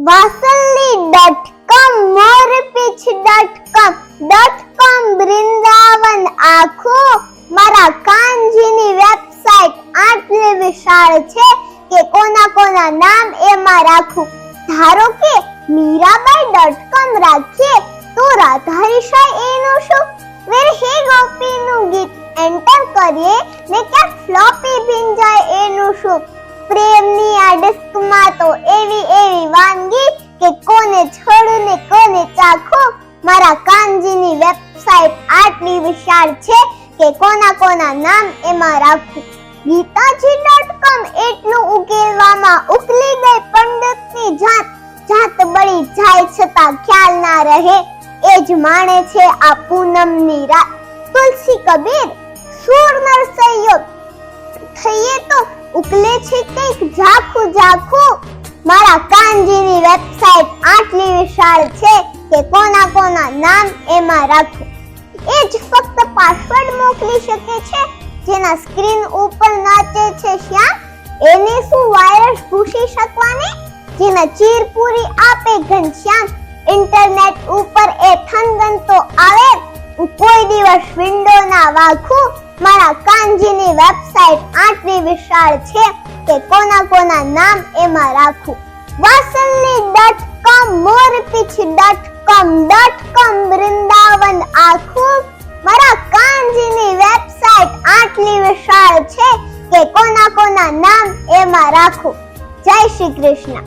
વાસલી.com મોરપીંછ.com વૃંદાવન આખું મારા કાનજીની વેબસાઈટ આટલી વિશાળ છે કે કોના કોના નામ એમાં રાખું. ધારો કે મીરાબાઈ.com રાખીએ તો રાધારિશાય એનું શું? વેર હે ગોપીનું ગીત એન્ટર કરીએ ને ક્યાંક ફ્લોપી ભીંજાય એનું શું? પ્રેમની આ ડિસ્કમાં તો એવી વાનગી કે કોને છોડું ને કોને ચાખું. મારા કાનજીની વેબસાઈટ આટલી વિશાળ છે કે કોના કોના નામ એમાં રાખું. ગીતાજી.com એટલું ઉકેલવામાં ઉકલી ગઈ પંડિતની જાત બળી જાય છતાં ખ્યાલ ના રહે એ જ માણે છે આ પૂનમની રાત. તુલસી કબીર સૂર નરસૈયો થઈએ તો ઉકલે છે કંઈક ઝાખું. મારા કાનજીની વેબસાઈટ આટલી વિશાળ છે કે કોના કોના નામ એમાં રાખું. એ જ ફક્ત પાસવર્ડ મોકલી શકે છે જેના સ્ક્રીન ઉપર નાચે છે શ્યામ. એને શું વાયરસ ઘૂસી શકવાની જેના ચીર પૂરી આપે ઘનશ્યામ. ઇન્ટરનેટ ઉપર એ થનગનતો આવે કોઈ દિવસ વિન્ડો ના વાખું. મારા કાનજીની વેબસાઈટ આટલી વિશાળ છે કે કોના કોના નામ એમાં રાખું. વાસલી.com મોરપીંછ.com વૃંદાવન આખું મારા કાનજીની વેબસાઈટ આટલી વિશાળ છે કે કોના કોના નામ એમાં રાખું. જય શ્રી કૃષ્ણ.